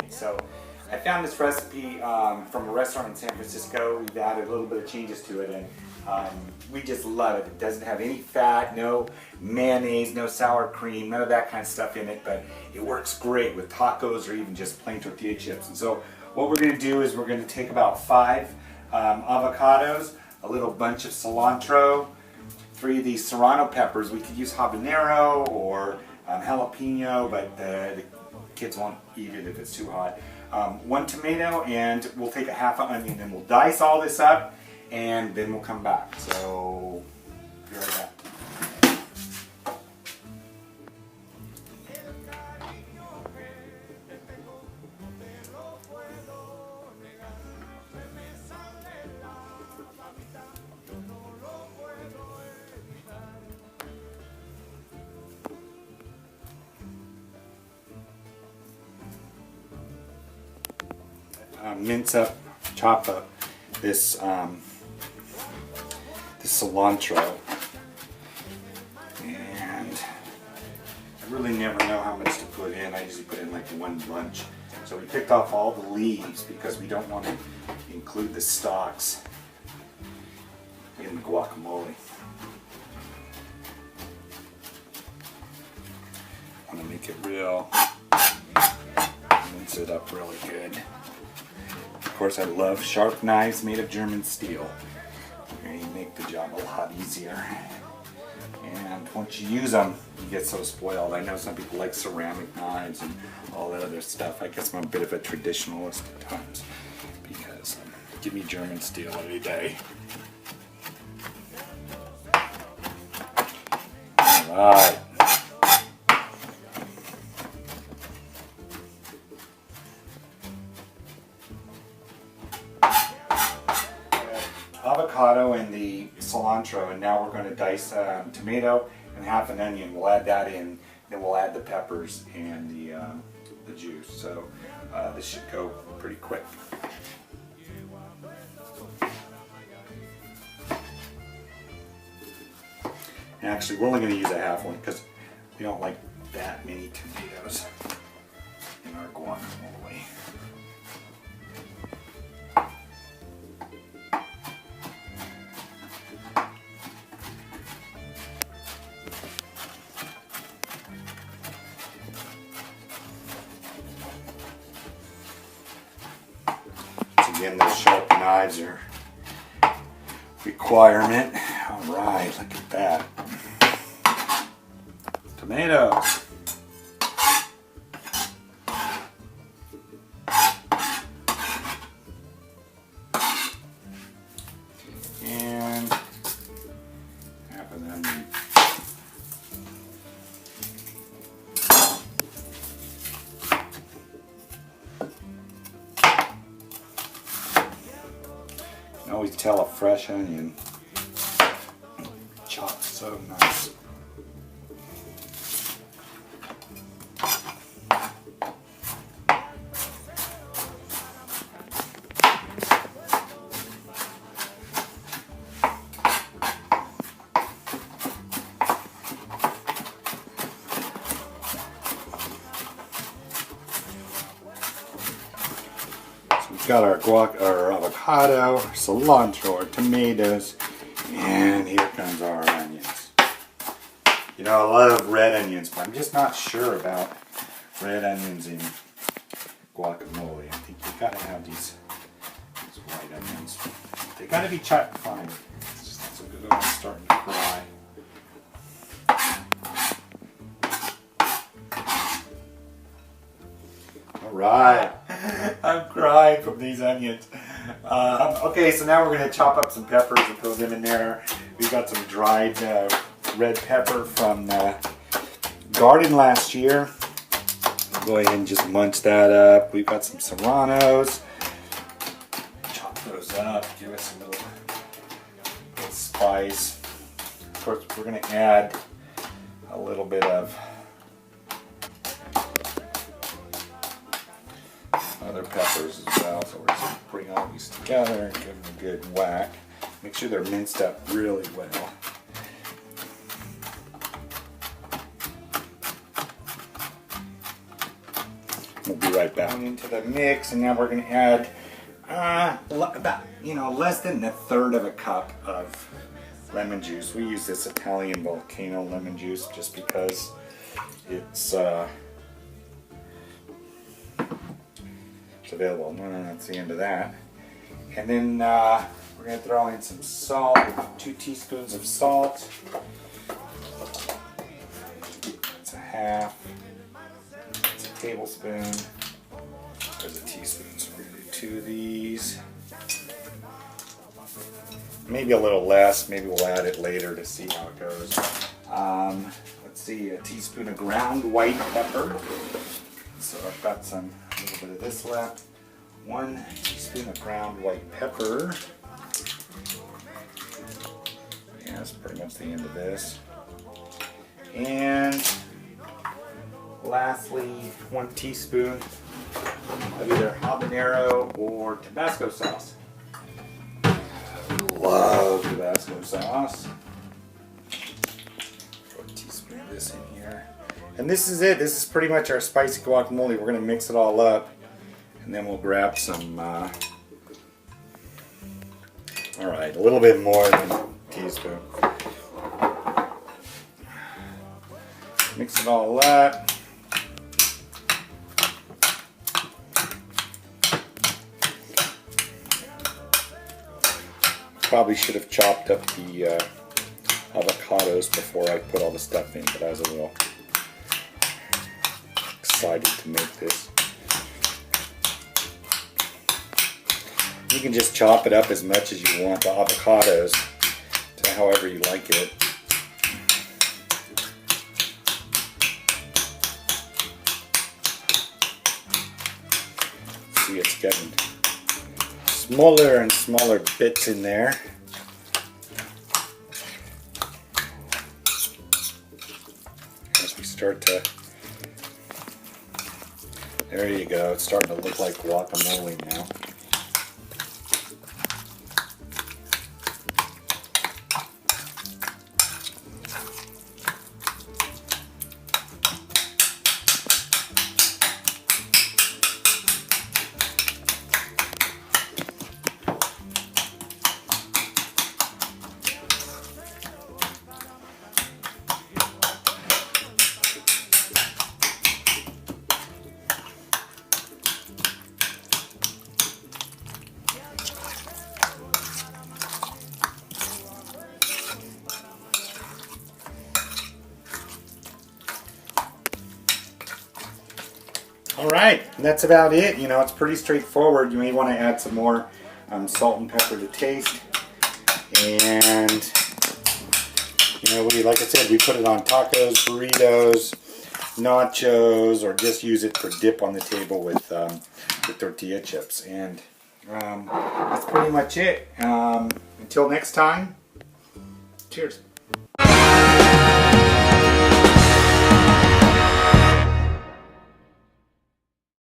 guacamole. So I found this recipe from a restaurant in San Francisco. We've added a little bit of changes to it, and we just love it. It doesn't have any fat, no mayonnaise, no sour cream, none of that kind of stuff in it, but it works great with tacos or even just plain tortilla chips. And so what we're going to do is we're going to take about 5 avocados, a little bunch of cilantro, 3 of these serrano peppers. We could use habanero or jalapeno, but the kids won't eat it if it's too hot. 1 tomato, and we'll take a half an onion, and we'll dice all this up, and then we'll come back. So, be right back. Chop up this cilantro, and I really never know how much to put in. I usually put in like 1 bunch. So we picked off all the leaves because we don't want to include the stalks in the guacamole. I want to make it real, mince it up really good. Of course, I love sharp knives made of German steel. They make the job a lot easier. And once you use them, you get so spoiled. I know some people like ceramic knives and all that other stuff. I guess I'm a bit of a traditionalist at times because give me German steel every day. All right. Avocado and the cilantro, and now we're going to dice tomato and half an onion. We'll add that in, then we'll add the peppers and the juice. So this should go pretty quick. And actually, we're only going to use a half one because we don't like that many tomatoes in our guacamole. Again, those sharp knives are a requirement. All right, look at that. Tomatoes. And half of them. Always tell a fresh onion chopped so nice. We've got our avocado, our cilantro, our tomatoes, and here comes our onions. You know, I love red onions, but I'm just not sure about red onions in guacamole. I think you gotta have these white onions. They gotta be chopped fine. It's just not so good that I'm starting to cry. All right. I'm crying from these onions. Okay, so now we're going to chop up some peppers and throw them in there. We've got some dried red pepper from the garden last year. We'll go ahead and just munch that up. We've got some serranos. Chop those up, give us a little spice. Of course, we're going to add a little bit of other peppers as well, so we're just bring all these together and give them a good whack. Make sure they're minced up really well. We'll be be right back. Into the mix, and now we're going to add about, less than a third of a cup of lemon juice. We use this Italian volcano lemon juice just because it's available. That's the end of that. And then we're going to throw in some salt, 2 teaspoons of salt. It's a half. It's a tablespoon. There's a teaspoon, so we're going to do 2 of these. Maybe a little less. Maybe we'll add it later to see how it goes. Let's see, a teaspoon of ground white pepper. So I've got a little bit of this left. 1 teaspoon of ground white pepper. Yeah, that's pretty much the end of this. And lastly, 1 teaspoon of either habanero or Tabasco sauce. Love Tabasco sauce. Throw a teaspoon of this in here. And this is it. This is pretty much our spicy guacamole. We're going to mix it all up. And then we'll grab some, alright, a little bit more than a teaspoon. Mix it all up. Probably should have chopped up the avocados before I put all the stuff in, but I was a little excited to make this. You can just chop it up as much as you want, the avocados, to however you like it. See, it's getting smaller and smaller bits in there. As we start to, there you go, it's starting to look like guacamole now. Alright, that's about it. It's pretty straightforward. You may want to add some more salt and pepper to taste. And, like I said, we put it on tacos, burritos, nachos, or just use it for dip on the table with tortilla chips. And that's pretty much it. Until next time, cheers.